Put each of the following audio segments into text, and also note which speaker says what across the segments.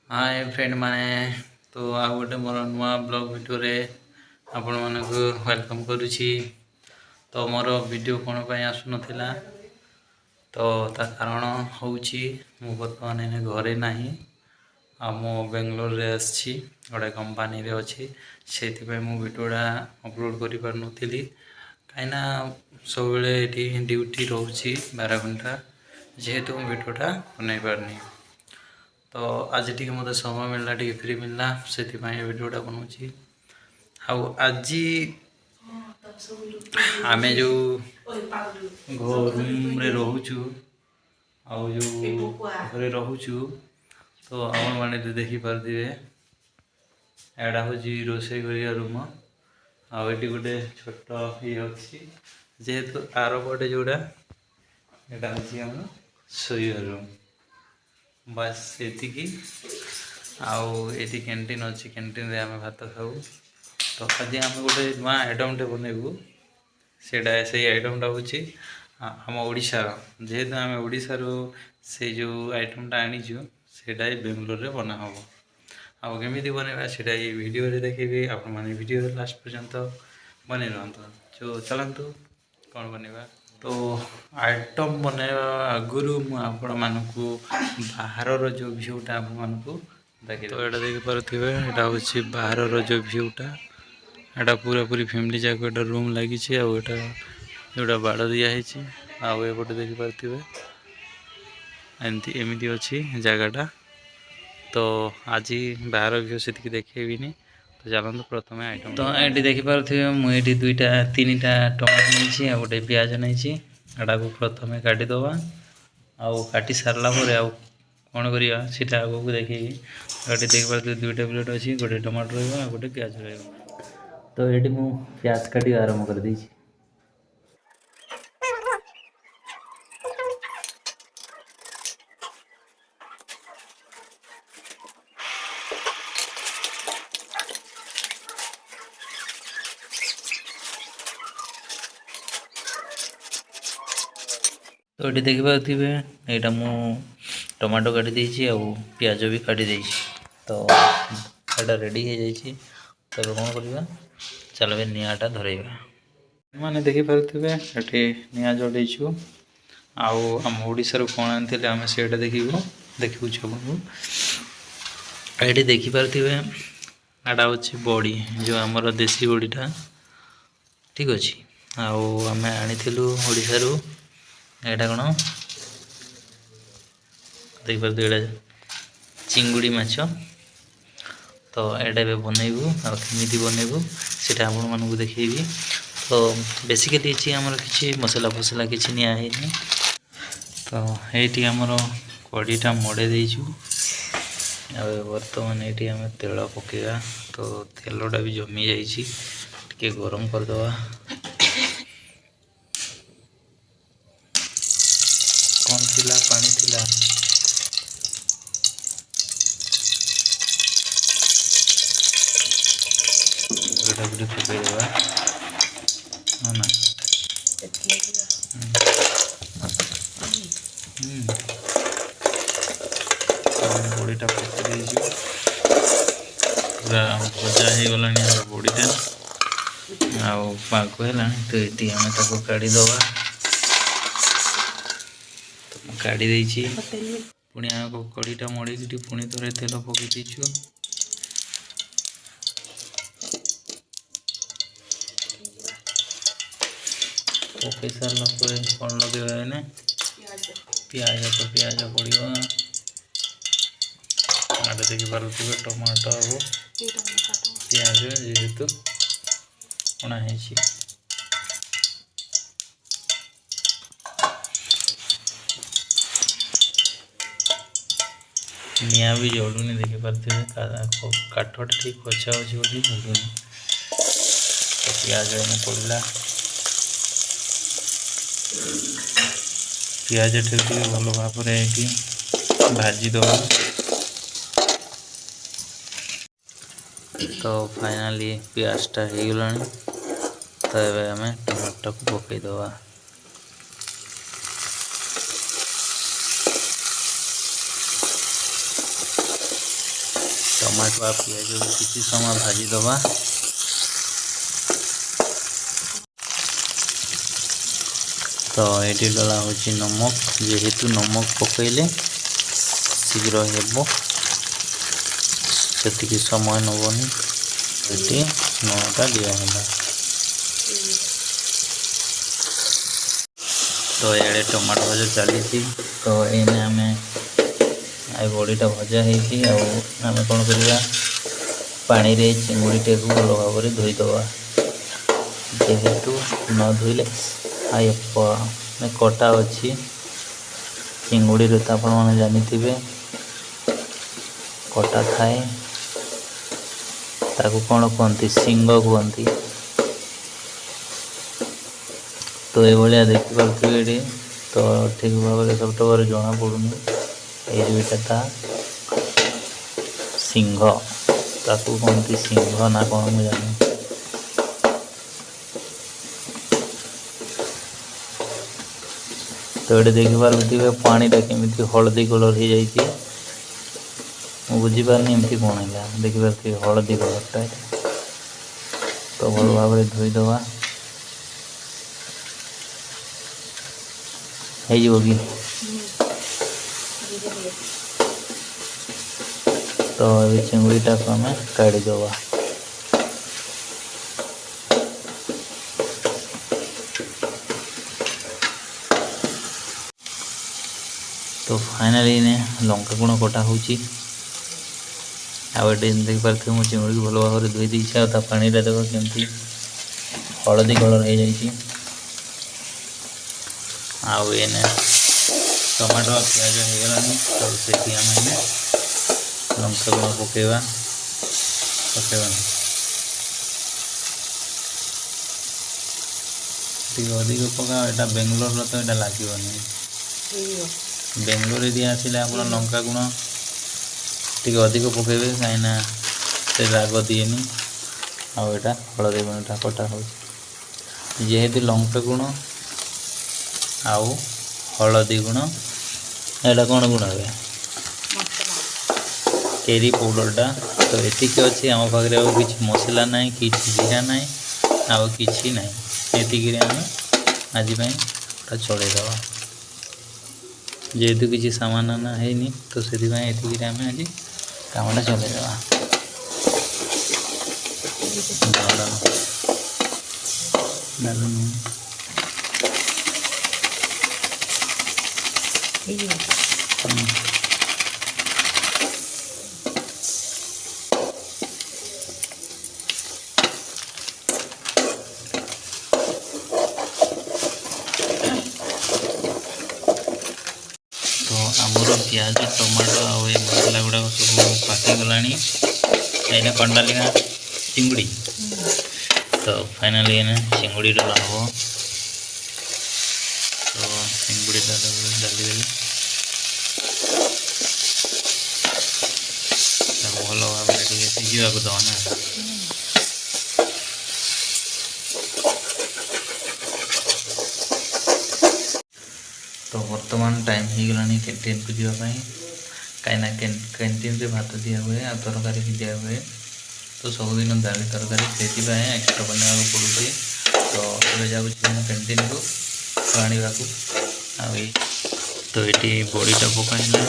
Speaker 1: Hi friend माने तो आ गोटे मोर नुआ ब्लॉग वीडियो रे आपण मानक वेलकम करुछि। तो मोर वीडियो कोन पय आसु नथिला तो ता कारण होउछि मु बर्तमान एने घरे नाही आ मो बेंगलोर रे आछि गोटे कंपनी रे अछि सेति पय मु वीडियोडा अपलोड करि पार नथिली काइना सब बेले एठी ड्यूटी रहउछि 12 घंटा जेहेतु वीडियोडा बनै पारनी। तो आज टी मत समय मिलला टी फ्री मिलला से वीडियोटा बनाऊँगी। आज आम जो रूम रे रोचु आउ जो घरे रोचु तो आम मैंने देखी पारे एडा हूँ रोसे कर रूम आठी गोटे छोट ये अच्छी जेहेतु आर पटे जोड़ा यहाँ हूँ शोयर रूम बस एतिकी आउे कैंटीन अच्छी कैंटीन रे आम भात खाऊ। तो आज आम गोटे नुआ आइटमटे बनइबू से आइटमटा हूँ आम ओडिशार जेहेतु आम ओडिशार से जो आइटमटा आनीचु सेटा बेंगलोर रे बना हम आउ केमी बनवा से वीडियो देखी आप वीडियो लास्ट पर्यंत बन रुहतु जो चलतु कौन बनवा। तो आइटम बनवा आगुरी मुझे बाहर जो भ्यूटा आपको देखिए तो यहाँ देखिपे यहाँ हूँ बाहर जो भ्यूटा यहाँ पूरा पूरी फैमिली जाक एटा रूम लगी आटा जोटा बाड़ दिखाई आउटे देखिपे एमती अच्छी जगटा। तो आज बाहर भ्यू से देखेबिनी तो चलते प्रथम आइटम तो ये देखिपे मुझे दुईटा तीन टा टमाटो नहीं आ गोटे प्याज नहीं एटा को प्रथम काटिदवा आउ काटी सारा कौन करवा सीटा आगे देखी देखिए दुईटा प्लेट अच्छी गोटे टमाटो रहा गोटे प्याज रहा। तो ये मु प्याज काटी आरंभ कर दी। तो ये देखिपे यहाँ मु टमाटो काटी देछि आ प्याज भी काटी देछि तो यहाँ रेडी हो जाइए। तब कौन करवा चलो निआटा धरवा मैंने देखिपे ये निआ जड़ेचु आम ओडार कौन आनी आम से देखू आपको ये देखिपे यहाँ हूँ बड़ी जो आमर देसी बड़ीटा ठीक अच्छे आम आनीलुर यहाँ कौन देखिए ये चिंगुड़ी माछ तो यहाँ बनइबू आमती बनइबू से आपण मानक देखेबी। तो बेसिकली आमर किसी मसला फसला किसी निआई तो ये आमर कड़ीटा मड़े देचु बर्तमान ये आम तेल पकेगा तो तेलटा भी जमी जाइए गरम करदे कौन थिला पानी थिला पकईदेवा हाँ ना बड़ीटा पकई पूरा भजा हो गला बड़ीटा आग है तो ये आम काढ़ीदवा काढ़ी देछि पुणी आग कड़ीटा मड़ी पुणी थे तेल पकई देछु पकई सारा कौन लगे प्याज तो प्याज पड़ो आगे देखिपे टमाटो हम प्याज जेहेतु कणा निआ भी जलुनी देखिपे काठटा ठीक कचा अच्छी बोली जलुनी प्याज पड़ा प्याज ठीक भल भाव ये भाजीदवा तो फाइनाली प्याजटा हो गला तो ये आम टमाटो को पकईदवा टमाटो आ पियाज किसी समय भाजी दबा। तो ये डला हूँ नमक, जेहेतु नमक पकईले शीघ्र हेब से समय नबनी। ये नौटा दिहला। तो ये टमाटो भजा चली। तो एने आम बड़ीटा भजा होती आम कौन करवा पानी रे चिंगुड़ीटे को भल भाव में धोईदबा। जेहेतु न धोइले कटा अच्छी चिंगुड़ी रे तो आप जानी कटा थाए ताकू कौन कहती सिंग कहती। तो ये देखिपे तो ठीक भाव में सब जना पड़ूनी ये था सिंह ताकू कहती सिंह ना कौन मुझे जानी। तो ये देखिपे पानीटा केमी हलदी कलर हो जाए बुझीपारनी एमती कौन है देखिए हलदी कलरटा। तो भल भाव में धोईदबा कि तो ये चिंगुड़ीटा को आम काढ़ीदबा। तो फाइनाली ने लंका गुण कटा हो देखिपे मुझे चिंगुड़ी भल भाव में धोई देछे आ पानी देख केमती हलदी कलर हो जाए। आने टमाटो प्याज हो गलानी। तो से आम लंका गुण पकेवा अधिक पका यहाँ बेंगलोर तो यहाँ लगे बेंगलोर एरिया आसिले आप लंका गुण टी अधिक पकेबे कहीं से राग दिएनी। आउ यहाँ हलदी गुणटा कटा हो जेहेतु लंका गुण आउ हलदी गुण एटा कौन गुण है केरी पाउडरटा। तो ये अच्छे आम पाखे आ कि मसला ना कि जीरा ना आउ कि ना ये आम आज चलईदबा। जेहेतु किसी सामान ना है तो से आम आज कमटा चलईदबा। आमर प्याज टमाटो आ मसला गुड़ाक सब पाकीगला एने कौन डालिना चिंगुड़ी। तो फाइनाली एने चिंगुड़ी डाला हम। तो चिंगुड़ी डालीदेली भल भाव में सीझा दवा ना। तो वर्तमान टाइम हो गला कैंटीन को जावाई कहीं कैंटीन से भात दिया हुए आ तरकारी भी दिया हुए। तो सबुदिन दाली तरकारी से एक्स्ट्रा बनवा पड़ुचे। तो ये जाऊँ कैंटीन को आने तो ये बड़ीटा पकाइला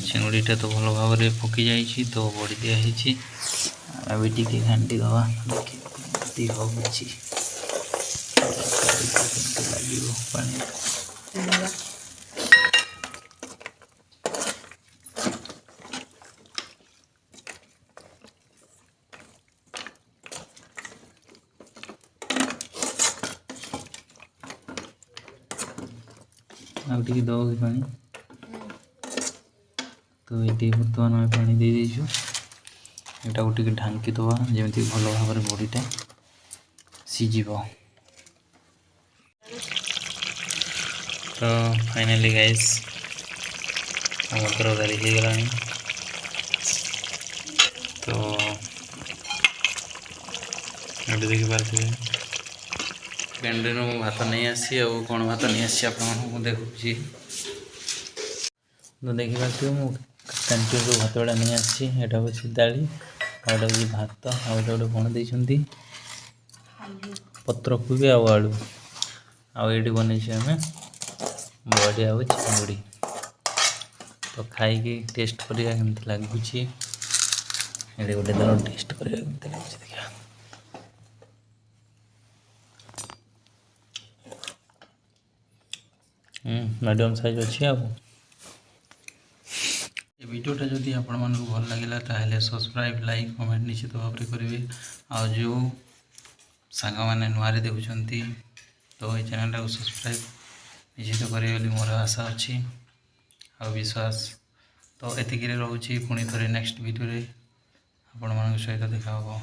Speaker 1: चिंगुड़ीटा तो भल भाव में पकी जाइए। तो बड़ी दिखाई अभी टी घाटी दवा देखी हूँ लगे पानी। आउटे दब कि पानी। तो ये बर्तमान आम पानी दे दीचु यहाँ को टे ढांकी दबा जमी भल भाव में बड़ीटा सीझ। तो फाइनाली गाइस आम तरकारी हो गला। तो ये देखिपे कैंटीन भात नहीं आसी आ कौन भात नहीं आसी आप देखुची। तो देखिपे କ୍ୟାଣ୍ଟିନ୍ରୁ ଭାତ ଗୁଡ଼ା ନେଇ ଆସିଛି। ଏଇଟା ହେଉଛି ଡାଳି, ଆଉ ଏଇଟା ହେଉଛି ଭାତ, ଆଉ ଏଇଟା ଗୋଟେ କ'ଣ ଦେଇଛନ୍ତି ପତ୍ରକୋବି ଆଉ ଆଳୁ, ଆଉ ଏଇଠି ବନେଇଛୁ ଆମେ ବଡ଼ି ଆଉ ଚିଙ୍ଗୁଡ଼ି। ତ ଖାଇକି ଟେଷ୍ଟ କରିବା କେମିତି ଲାଗୁଛି। ଏଇଠି ଗୋଟେ ଦିନ ଟେଷ୍ଟ କରିବା କେମିତି ଲାଗୁଛି ଦେଖିବା। ମିଡ଼ିୟମ୍ ସାଇଜ୍ ଅଛି। ଆଉ ଏ ଭିଡ଼ିଓଟା ଯଦି ଆପଣମାନଙ୍କୁ ଭଲ ଲାଗିଲା ତାହେଲେ ସବସ୍କ୍ରାଇବ୍, ଲାଇକ୍, କମେଣ୍ଟ ନିଶ୍ଚିତ ଭାବରେ କରିବେ। ଆଉ ଯେଉଁ ସାଙ୍ଗମାନେ ନୂଆରେ ଦେଖୁଛନ୍ତି ତ ଏଇ ଚ୍ୟାନେଲଟାକୁ ସବସ୍କ୍ରାଇବ୍ ନିଶ୍ଚିତ କରିବେ ବୋଲି ମୋର ଆଶା ଅଛି ଆଉ ବିଶ୍ୱାସ। ତ ଏତିକିରେ ରହୁଛି, ପୁଣି ଥରେ ନେକ୍ସଟ ଭିଡ଼ିଓରେ ଆପଣମାନଙ୍କ ସହିତ ଦେଖା ହେବ।